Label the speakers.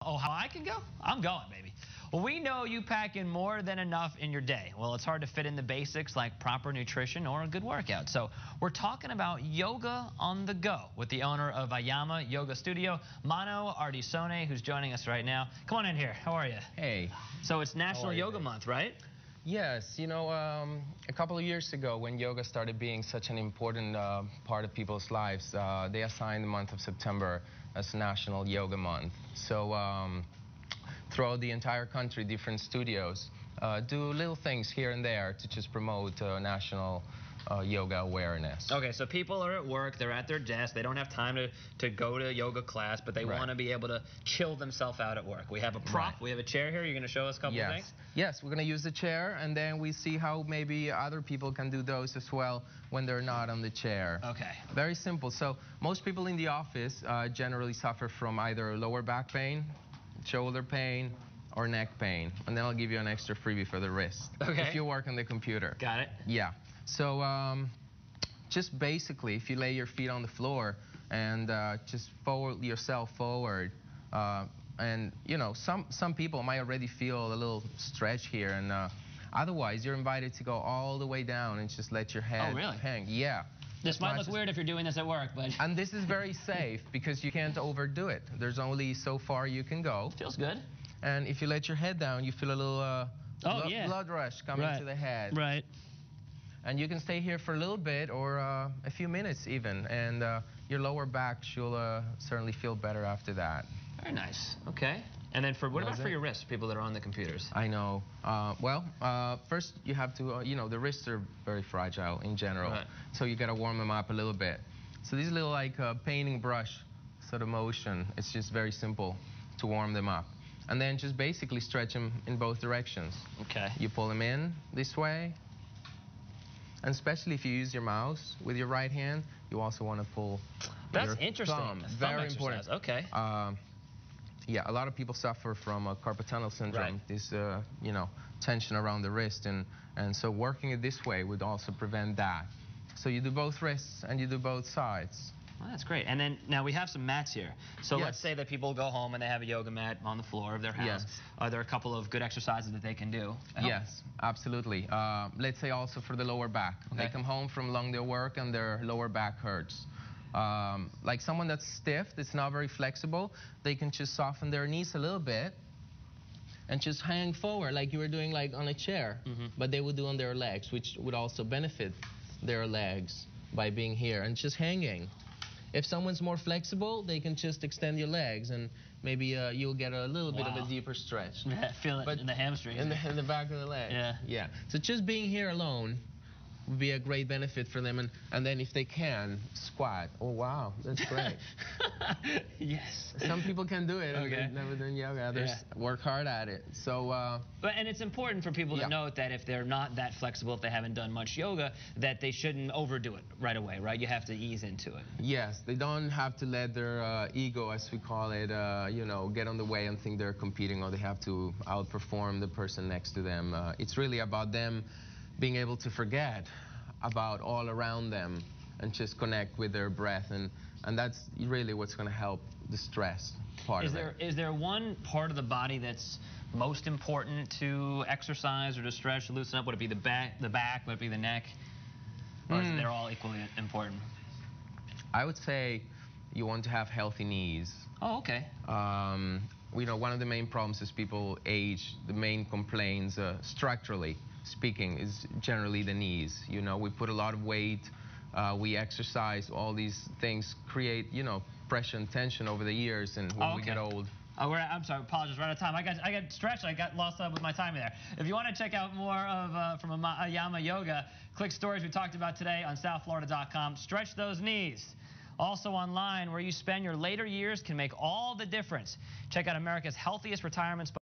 Speaker 1: Oh, how I can go? I'm going, baby. Well, we know you pack in more than enough in your day. Well, it's hard to fit in the basics like proper nutrition or a good workout. So we're talking about yoga on the go with the owner of Ayama Yoga Studio, Mano Ardisone, who's joining us right now. Come on in here. How are you?
Speaker 2: Hey.
Speaker 1: So it's National Yoga Month, right?
Speaker 2: Yes, you know, a couple of years ago when yoga started being such an important part of people's lives, they assigned the month of September as National Yoga Month. So throughout the entire country, different studios do little things here and there to just promote national yoga awareness.
Speaker 1: Okay, so people are at work, they're at their desk, they don't have time to go to yoga class, but they want to be able to chill themselves out at work. We have a prop, we have a chair here. You're going to show us a couple of things?
Speaker 2: Yes, we're going to use the chair, and then we see how maybe other people can do those as well when they're not on the chair.
Speaker 1: Okay.
Speaker 2: Very simple. So most people in the office generally suffer from either lower back pain, shoulder pain, or neck pain. And then I'll give you an extra freebie for the wrist.
Speaker 1: Okay.
Speaker 2: If you work on the computer.
Speaker 1: Got it.
Speaker 2: Yeah. So just basically, if you lay your feet on the floor and just forward yourself forward, and you know, some people might already feel a little stretch here, and otherwise you're invited to go all the way down and just let your head hang. Yeah.
Speaker 1: This might look weird if you're doing this at work, but...
Speaker 2: And this is very safe because you can't overdo it. There's only so far you can go.
Speaker 1: Feels good.
Speaker 2: And if you let your head down, you feel a little blood rush coming to the head.
Speaker 1: Right.
Speaker 2: And you can stay here for a little bit or a few minutes even, and your lower back should certainly feel better after that.
Speaker 1: Very nice. Okay. And then what about for your wrists, people that are on the computers?
Speaker 2: I know. First you have to, you know, the wrists are very fragile in general, so you got to warm them up a little bit. So these little like painting brush sort of motion, it's just very simple to warm them up. And then just basically stretch them in both directions.
Speaker 1: Okay.
Speaker 2: You pull them in this way, and especially if you use your mouse with your right hand, you also want to pull your thumb. Very important.
Speaker 1: Okay.
Speaker 2: Yeah, a lot of people suffer from carpal tunnel syndrome, this you know, tension around the wrist, and so working it this way would also prevent that. So you do both wrists and you do both sides.
Speaker 1: Well, that's great. And then now we have some mats here. So let's say that people go home and they have a yoga mat on the floor of their house. Are there a couple of good exercises that they can do?
Speaker 2: Yes, absolutely. Let's say also for the lower back. They come home from long day work and their lower back hurts. Like someone that's stiff, that's not very flexible, they can just soften their knees a little bit and just hang forward like you were doing like on a chair, but they would do on their legs, which would also benefit their legs by being here and just hanging. If someone's more flexible, they can just extend your legs and maybe you'll get a little bit of a deeper stretch.
Speaker 1: Feel it in the hamstrings.
Speaker 2: In the back of the leg. Yeah. So just being here alone would be a great benefit for them, and then if they can squat. Oh wow, that's great.
Speaker 1: Yes.
Speaker 2: Some people can do it. They've never done yoga. Others work hard at it. So
Speaker 1: and it's important for people to note that if they're not that flexible, if they haven't done much yoga, that they shouldn't overdo it right away, right? You have to ease into it.
Speaker 2: Yes, they don't have to let their ego, as we call it, you know, get on the way and think they're competing, or they have to outperform the person next to them. It's really about them being able to forget about all around them and just connect with their breath, and that's really what's going to help the stress part of it.
Speaker 1: Is there one part of the body that's most important to exercise or to stretch, to loosen up? Would it be the back, would it be the neck, or is they all equally important?
Speaker 2: I would say you want to have healthy knees.
Speaker 1: Oh, okay.
Speaker 2: You know, one of the main problems as people age, the main complaints structurally speaking is generally the knees. You know, we put a lot of weight, we exercise, all these things create, you know, pressure and tension over the years, and when we get old.
Speaker 1: I'm sorry, apologies, we're out of time. I got stretched, I got lost up with my timing there. If you want to check out more of from Ayama Yoga, click stories we talked about today on southflorida.com. Stretch those knees. Also online, where you spend your later years can make all the difference. Check out America's healthiest retirement spot.